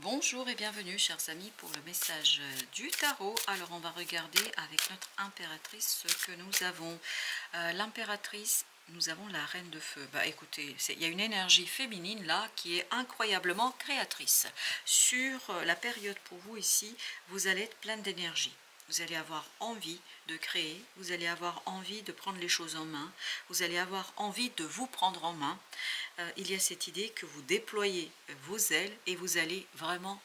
Bonjour et bienvenue chers amis pour le message du tarot. Alors on va regarder avec notre impératrice ce que nous avons. L'impératrice, nous avons la reine de feu. Bah écoutez, il y a une énergie féminine là qui est incroyablement créatrice. Sur la période pour vous ici, vous allez être pleine d'énergie. Vous allez avoir envie de créer, vous allez avoir envie de prendre les choses en main, vous allez avoir envie de vous prendre en main. Il y a cette idée que vous déployez vos ailes et vous allez vraiment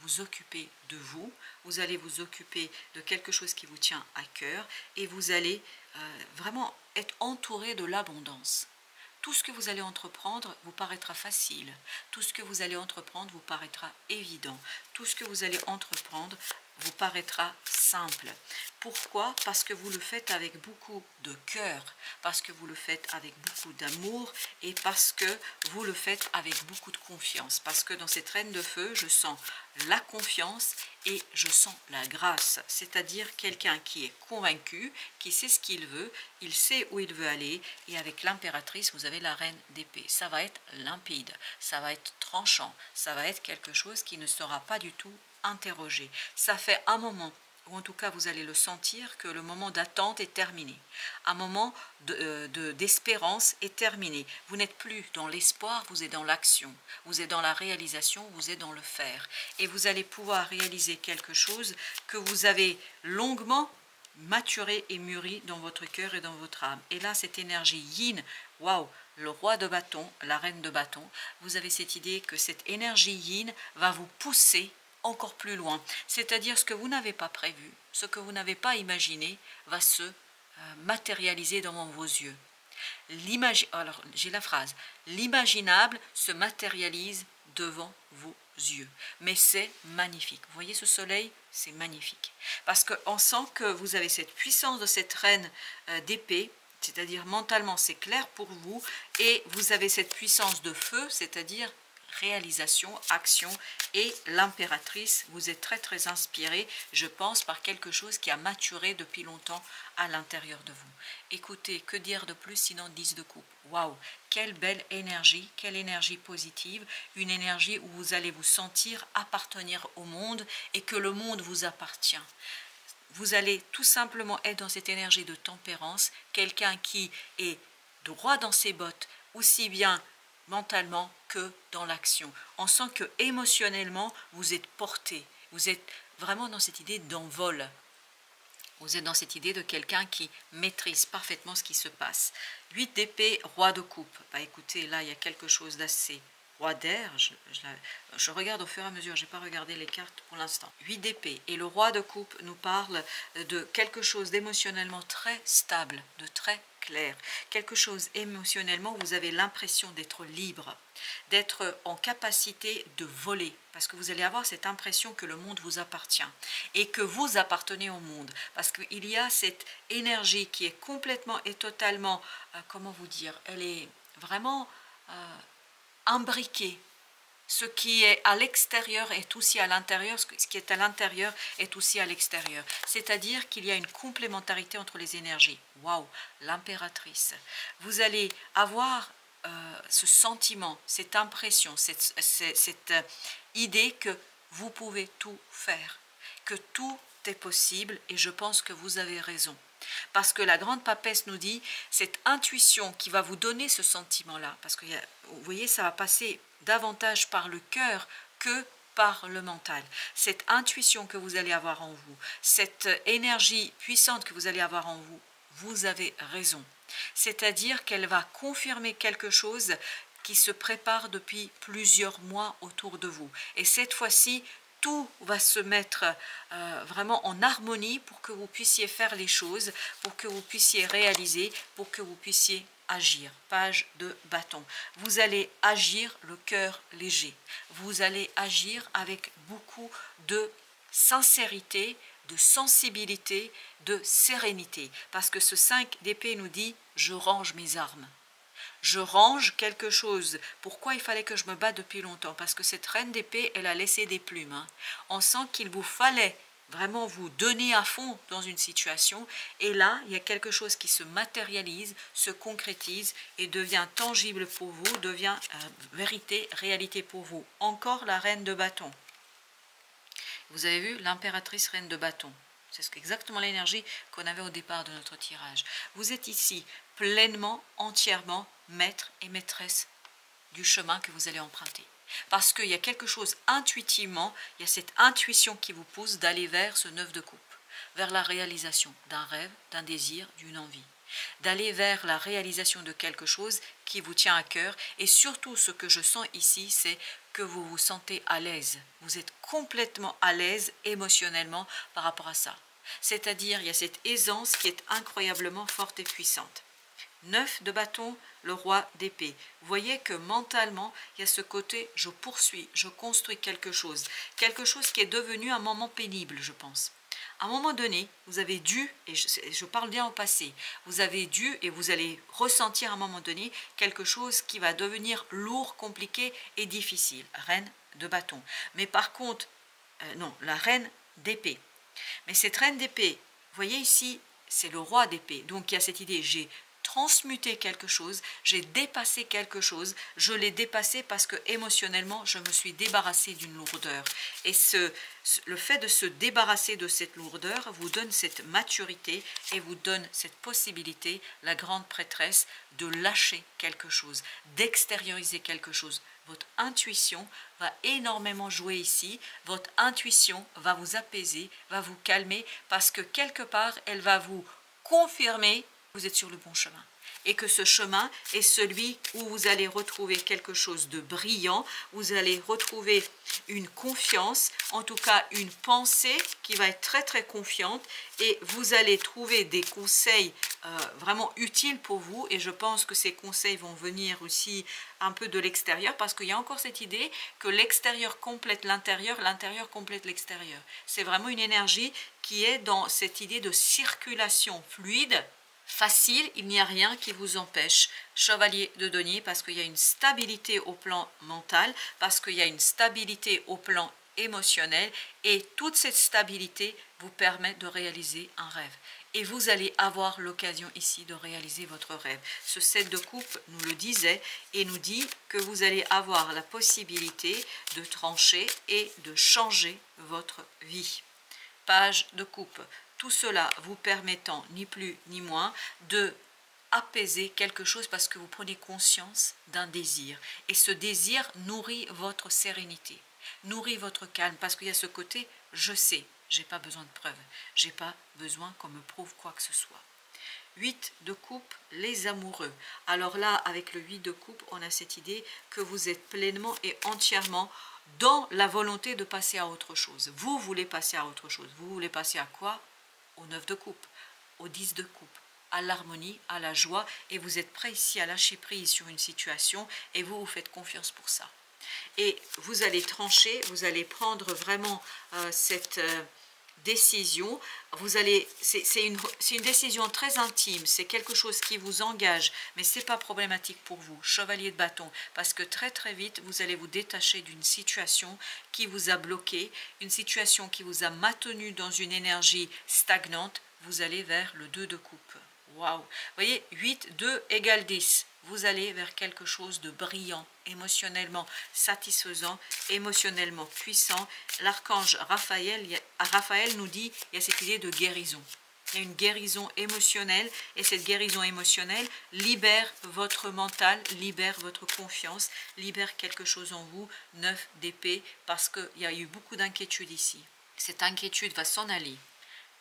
vous occuper de vous, vous allez vous occuper de quelque chose qui vous tient à cœur et vous allez vraiment être entouré de l'abondance. Tout ce que vous allez entreprendre vous paraîtra facile, tout ce que vous allez entreprendre vous paraîtra évident, tout ce que vous allez entreprendre vous paraîtra simple. Pourquoi? Parce que vous le faites avec beaucoup de cœur, parce que vous le faites avec beaucoup d'amour et parce que vous le faites avec beaucoup de confiance. Parce que dans cette reine de feu, je sens la confiance et je sens la grâce, c'est-à-dire quelqu'un qui est convaincu, qui sait ce qu'il veut, il sait où il veut aller, et avec l'impératrice, vous avez la reine d'épée. Ça va être limpide, ça va être tranchant, ça va être quelque chose qui ne sera pas du tout interrogé. Ça fait un moment, ou en tout cas vous allez le sentir, que le moment d'attente est terminé. Un moment d'espérance est terminé. Vous n'êtes plus dans l'espoir, vous êtes dans l'action. Vous êtes dans la réalisation, vous êtes dans le faire. Et vous allez pouvoir réaliser quelque chose que vous avez longuement maturé et mûri dans votre cœur et dans votre âme. Et là, cette énergie yin, waouh, le roi de bâton, la reine de bâton, vous avez cette idée que cette énergie yin va vous pousser encore plus loin. C'est-à-dire ce que vous n'avez pas prévu, ce que vous n'avez pas imaginé, va se matérialiser devant vos yeux. Alors, j'ai la phrase, l'imaginable se matérialise devant vos yeux. Mais c'est magnifique. Vous voyez ce soleil? C'est magnifique. Parce qu'on sent que vous avez cette puissance de cette reine d'épée, c'est-à-dire mentalement c'est clair pour vous, et vous avez cette puissance de feu, c'est-à-dire réalisation, action, et l'impératrice, vous êtes très très inspiré, je pense, par quelque chose qui a maturé depuis longtemps à l'intérieur de vous. Écoutez, que dire de plus sinon 10 de coupe? Waouh, quelle belle énergie, quelle énergie positive, une énergie où vous allez vous sentir appartenir au monde et que le monde vous appartient. Vous allez tout simplement être dans cette énergie de tempérance, quelqu'un qui est droit dans ses bottes, aussi bien mentalement que dans l'action. On sent que émotionnellement, vous êtes porté. Vous êtes vraiment dans cette idée d'envol. Vous êtes dans cette idée de quelqu'un qui maîtrise parfaitement ce qui se passe. 8 d'épée, roi de coupe. Bah écoutez, là, il y a quelque chose d'assez roi d'air. Je regarde au fur et à mesure, je n'ai pas regardé les cartes pour l'instant. 8 d'épée. Et le roi de coupe nous parle de quelque chose d'émotionnellement très stable, de très clair. Quelque chose émotionnellement où vous avez l'impression d'être libre, d'être en capacité de voler. Parce que vous allez avoir cette impression que le monde vous appartient et que vous appartenez au monde. Parce qu'il y a cette énergie qui est complètement et totalement, comment vous dire, elle est vraiment imbriquée. Ce qui est à l'extérieur est aussi à l'intérieur, ce qui est à l'intérieur est aussi à l'extérieur. C'est-à-dire qu'il y a une complémentarité entre les énergies. Waouh, l'impératrice. Vous allez avoir ce sentiment, cette impression, cette idée que vous pouvez tout faire, que tout est possible, et je pense que vous avez raison. Parce que la grande papesse nous dit, cette intuition qui va vous donner ce sentiment-là, parce que vous voyez, ça va passer davantage par le cœur que par le mental. Cette intuition que vous allez avoir en vous, cette énergie puissante que vous allez avoir en vous, vous avez raison. C'est-à-dire qu'elle va confirmer quelque chose qui se prépare depuis plusieurs mois autour de vous. Et cette fois-ci, tout va se mettre vraiment en harmonie pour que vous puissiez faire les choses, pour que vous puissiez réaliser, pour que vous puissiez agir. Page de bâton. Vous allez agir le cœur léger. Vous allez agir avec beaucoup de sincérité, de sensibilité, de sérénité. Parce que ce 5 d'épée nous dit « je range mes armes ». Je range quelque chose. Pourquoi il fallait que je me batte depuis longtemps? Parce que cette reine d'épée, elle a laissé des plumes. Hein. On sent qu'il vous fallait vraiment vous donner à fond dans une situation. Et là, il y a quelque chose qui se matérialise, se concrétise et devient tangible pour vous, devient vérité, réalité pour vous. Encore la reine de bâton. Vous avez vu l'impératrice reine de bâton. C'est exactement l'énergie qu'on avait au départ de notre tirage. Vous êtes ici pleinement, entièrement maître et maîtresse du chemin que vous allez emprunter. Parce qu'il y a quelque chose intuitivement, il y a cette intuition qui vous pousse d'aller vers ce 9 de coupe, vers la réalisation d'un rêve, d'un désir, d'une envie. D'aller vers la réalisation de quelque chose qui vous tient à cœur. Et surtout, ce que je sens ici, c'est que vous vous sentez à l'aise. Vous êtes complètement à l'aise émotionnellement par rapport à ça. C'est-à-dire, il y a cette aisance qui est incroyablement forte et puissante. 9 de bâton, le roi d'épée. Vous voyez que mentalement, il y a ce côté, je poursuis, je construis quelque chose qui est devenu un moment pénible, je pense. À un moment donné, vous avez dû, et je parle bien au passé, vous avez dû et vous allez ressentir à un moment donné quelque chose qui va devenir lourd, compliqué et difficile. Reine de bâton. Mais par contre, non, la reine d'épée. Mais cette reine d'épée, vous voyez ici, c'est le roi d'épée. Donc il y a cette idée, j'ai transmuté quelque chose, j'ai dépassé quelque chose, je l'ai dépassé parce que émotionnellement, je me suis débarrassée d'une lourdeur. Et le fait de se débarrasser de cette lourdeur vous donne cette maturité et vous donne cette possibilité, la grande prêtresse, de lâcher quelque chose, d'extérioriser quelque chose. Votre intuition va énormément jouer ici, votre intuition va vous apaiser, va vous calmer, parce que quelque part, elle va vous confirmer que vous êtes sur le bon chemin. Et que ce chemin est celui où vous allez retrouver quelque chose de brillant, vous allez retrouver une confiance, en tout cas une pensée qui va être très très confiante, et vous allez trouver des conseils vraiment utiles pour vous, et je pense que ces conseils vont venir aussi un peu de l'extérieur, parce qu'il y a encore cette idée que l'extérieur complète l'intérieur, l'intérieur complète l'extérieur. C'est vraiment une énergie qui est dans cette idée de circulation fluide, facile, il n'y a rien qui vous empêche, chevalier de denier, parce qu'il y a une stabilité au plan mental, parce qu'il y a une stabilité au plan émotionnel, et toute cette stabilité vous permet de réaliser un rêve. Et vous allez avoir l'occasion ici de réaliser votre rêve. Ce 7 de coupe nous le disait et nous dit que vous allez avoir la possibilité de trancher et de changer votre vie. Page de coupe. Tout cela vous permettant ni plus ni moins de apaiser quelque chose parce que vous prenez conscience d'un désir. Et ce désir nourrit votre sérénité, nourrit votre calme, parce qu'il y a ce côté « je sais, j'ai pas besoin de preuves, j'ai pas besoin qu'on me prouve quoi que ce soit ». 8 de coupe, les amoureux. Alors là, avec le 8 de coupe, on a cette idée que vous êtes pleinement et entièrement dans la volonté de passer à autre chose. Vous voulez passer à autre chose. Vous voulez passer à quoi? Au 9 de coupe, au 10 de coupe, à l'harmonie, à la joie, et vous êtes prêt ici à lâcher prise sur une situation, et vous vous faites confiance pour ça. Et vous allez trancher, vous allez prendre vraiment cette décision. C'est une décision très intime, c'est quelque chose qui vous engage, mais ce n'est pas problématique pour vous, chevalier de bâton, parce que très très vite, vous allez vous détacher d'une situation qui vous a bloqué, une situation qui vous a maintenu dans une énergie stagnante. Vous allez vers le 2 de coupe. Waouh! Vous voyez, 8, 2 égale 10. Vous allez vers quelque chose de brillant, émotionnellement satisfaisant, émotionnellement puissant. L'archange Raphaël nous dit, il y a cette idée de guérison. Il y a une guérison émotionnelle, et cette guérison émotionnelle libère votre mental, libère votre confiance, libère quelque chose en vous, 9 d'épée, parce qu'il y a eu beaucoup d'inquiétude ici. Cette inquiétude va s'en aller.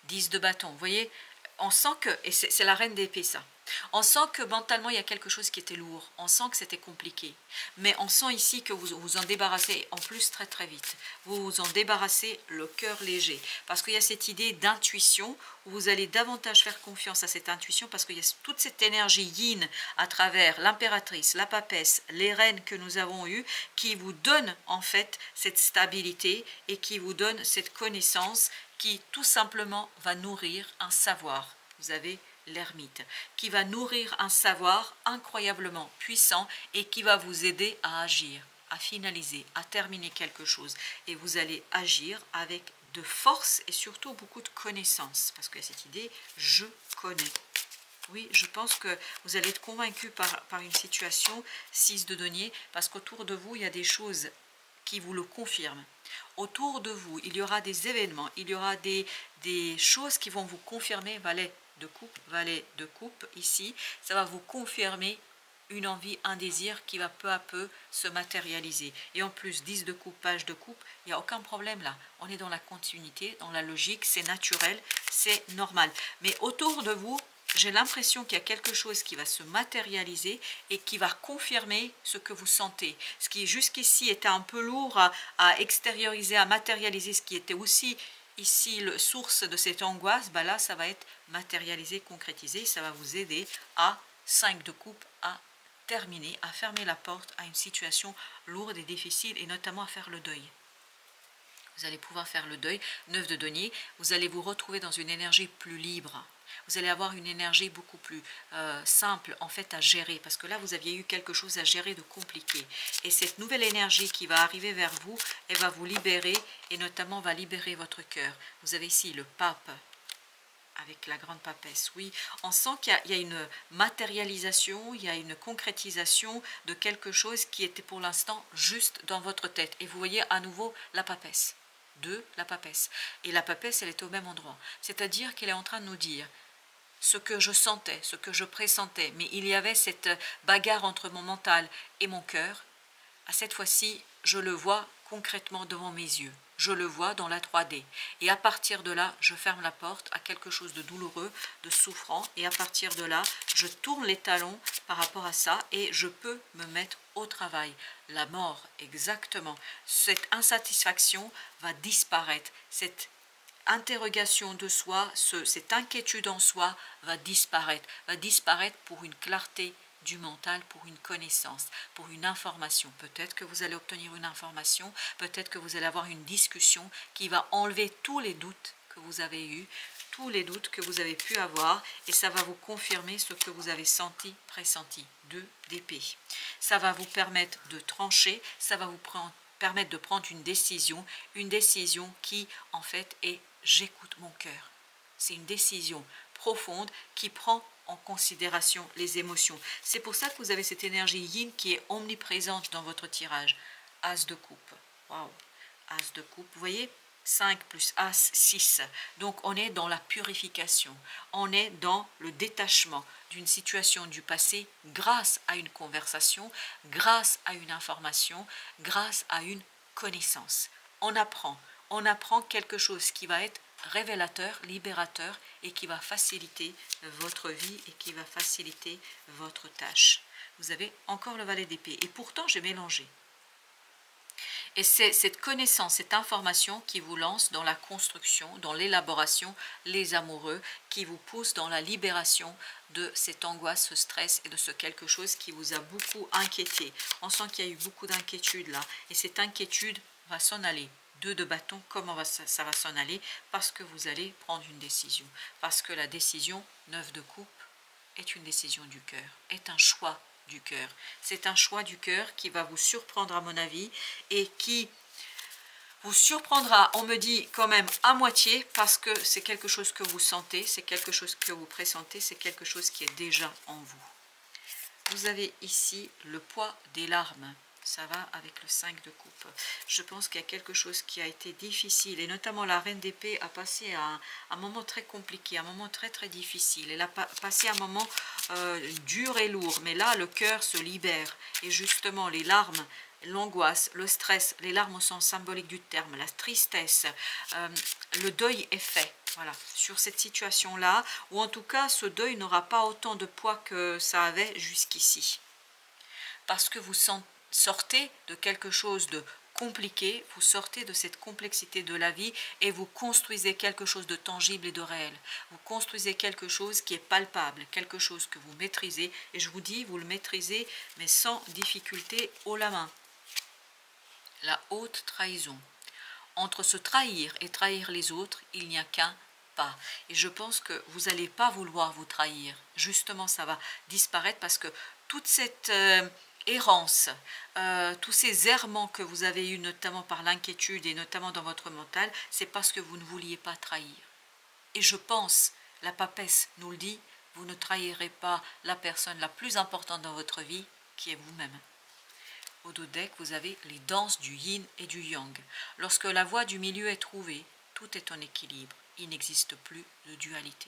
10 de bâton, vous voyez, on sent que, et c'est la reine d'épée ça, on sent que mentalement il y a quelque chose qui était lourd, on sent que c'était compliqué, mais on sent ici que vous vous en débarrassez en plus très très vite, vous vous en débarrassez le cœur léger, parce qu'il y a cette idée d'intuition, où vous allez davantage faire confiance à cette intuition, parce qu'il y a toute cette énergie yin à travers l'impératrice, la papesse, les reines que nous avons eues, qui vous donne en fait cette stabilité, et qui vous donne cette connaissance, qui tout simplement va nourrir un savoir. Vous avez l'ermite, qui va nourrir un savoir incroyablement puissant et qui va vous aider à agir, à finaliser, à terminer quelque chose. Et vous allez agir avec de force et surtout beaucoup de connaissances, parce que cette idée, je connais. Oui, je pense que vous allez être convaincu par une situation, 6 de denier, parce qu'autour de vous, il y a des choses qui vous le confirment. Autour de vous, il y aura des événements, il y aura des choses qui vont vous confirmer, valet de coupe ici, ça va vous confirmer une envie, un désir qui va peu à peu se matérialiser. Et en plus, 10 de coupe, page de coupe, il n'y a aucun problème là. On est dans la continuité, dans la logique, c'est naturel, c'est normal. Mais autour de vous, j'ai l'impression qu'il y a quelque chose qui va se matérialiser et qui va confirmer ce que vous sentez. Ce qui jusqu'ici était un peu lourd à extérioriser, à matérialiser, ce qui était aussi ici la source de cette angoisse, bah là ça va être matérialisé, concrétisé, ça va vous aider à 5 de coupe, à terminer, à fermer la porte à une situation lourde et difficile et notamment à faire le deuil. Vous allez pouvoir faire le deuil. 9 de denier, vous allez vous retrouver dans une énergie plus libre. Vous allez avoir une énergie beaucoup plus simple en fait à gérer, parce que là vous aviez eu quelque chose à gérer de compliqué. Et cette nouvelle énergie qui va arriver vers vous, elle va vous libérer et notamment va libérer votre cœur. Vous avez ici le pape avec la grande papesse. Oui, on sent qu'il y a une matérialisation, il y a une concrétisation de quelque chose qui était pour l'instant juste dans votre tête. Et vous voyez à nouveau la papesse. La papesse. Et la papesse, elle est au même endroit. C'est-à-dire qu'elle est en train de nous dire ce que je sentais, ce que je pressentais. Mais il y avait cette bagarre entre mon mental et mon cœur. À cette fois-ci, je le vois concrètement devant mes yeux. Je le vois dans la 3D. Et à partir de là, je ferme la porte à quelque chose de douloureux, de souffrant. Et à partir de là, je tourne les talons par rapport à ça et je peux me mettre au travail. La mort, exactement. Cette insatisfaction va disparaître. Cette interrogation de soi, cette inquiétude en soi va disparaître pour une clarté du mental, pour une connaissance, pour une information. Peut-être que vous allez obtenir une information, peut-être que vous allez avoir une discussion qui va enlever tous les doutes que vous avez eus, tous les doutes que vous avez pu avoir, et ça va vous confirmer ce que vous avez senti, pressenti. 2 d'épée. Ça va vous permettre de trancher, ça va vous permettre de prendre une décision qui en fait est j'écoute mon cœur. C'est une décision profonde qui prend en considération les émotions. C'est pour ça que vous avez cette énergie yin qui est omniprésente dans votre tirage. As de coupe. Waouh. As de coupe. Vous voyez, 5 plus As, 6. Donc on est dans la purification. On est dans le détachement d'une situation du passé grâce à une conversation, grâce à une information, grâce à une connaissance. On apprend quelque chose qui va être révélateur, libérateur et qui va faciliter votre vie et qui va faciliter votre tâche. Vous avez encore le valet d'épée et pourtant j'ai mélangé. Et c'est cette connaissance, cette information qui vous lance dans la construction, dans l'élaboration, les amoureux, qui vous pousse dans la libération de cette angoisse, ce stress et de ce quelque chose qui vous a beaucoup inquiété. On sent qu'il y a eu beaucoup d'inquiétude là et cette inquiétude va s'en aller. 2 de bâton, comment ça va s'en aller? Parce que vous allez prendre une décision. Parce que la décision, 9 de coupe, est une décision du cœur, est un choix du cœur. C'est un choix du cœur qui va vous surprendre à mon avis et qui vous surprendra, on me dit quand même à moitié, parce que c'est quelque chose que vous sentez, c'est quelque chose que vous pressentez, c'est quelque chose qui est déjà en vous. Vous avez ici le poids des larmes. Ça va avec le 5 de coupe. Je pense qu'il y a quelque chose qui a été difficile, et notamment la reine d'épée a passé un moment très compliqué, un moment très très difficile. Elle a passé un moment dur et lourd, mais là le cœur se libère, et justement les larmes, l'angoisse, le stress, les larmes au sens symbolique du terme, la tristesse, le deuil est fait. Voilà, sur cette situation-là, ou en tout cas ce deuil n'aura pas autant de poids que ça avait jusqu'ici. Parce que vous sortez de quelque chose de compliqué, vous sortez de cette complexité de la vie et vous construisez quelque chose de tangible et de réel. Vous construisez quelque chose qui est palpable, quelque chose que vous maîtrisez, et je vous dis, vous le maîtrisez, mais sans difficulté haut la main. La haute trahison. Entre se trahir et trahir les autres, il n'y a qu'un pas. Et je pense que vous n'allez pas vouloir vous trahir. Justement, ça va disparaître parce que toute cette errance, tous ces errements que vous avez eus, notamment par l'inquiétude et notamment dans votre mental, c'est parce que vous ne vouliez pas trahir. Et je pense, la papesse nous le dit, vous ne trahirez pas la personne la plus importante dans votre vie, qui est vous-même. au dos deck, vous avez les danses du yin et du yang. Lorsque la voie du milieu est trouvée, tout est en équilibre. Il n'existe plus de dualité.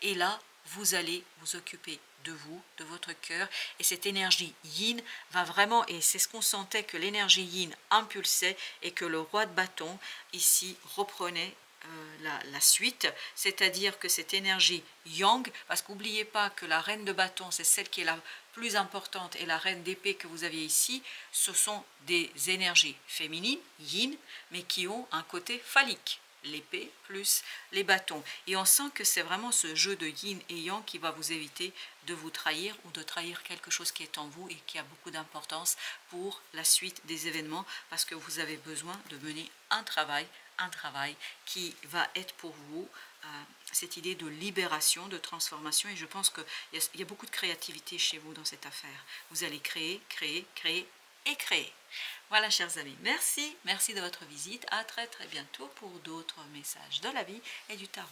Et là, vous allez vous occuper de vous, de votre cœur, et cette énergie yin va vraiment, et c'est ce qu'on sentait que l'énergie yin impulsait et que le roi de bâton ici reprenait la suite, c'est-à-dire que cette énergie yang, parce qu'oubliez pas que la reine de bâton, c'est celle qui est la plus importante, et la reine d'épée que vous aviez ici, ce sont des énergies féminines, yin, mais qui ont un côté phallique, l'épée plus les bâtons. Et on sent que c'est vraiment ce jeu de yin et yang qui va vous éviter de vous trahir ou de trahir quelque chose qui est en vous et qui a beaucoup d'importance pour la suite des événements, parce que vous avez besoin de mener un travail qui va être pour vous cette idée de libération, de transformation. Et je pense qu'il y a beaucoup de créativité chez vous dans cette affaire. Vous allez créer, créer, créer et créer. Voilà, chers amis, merci de votre visite. À très bientôt pour d'autres messages de la vie et du tarot.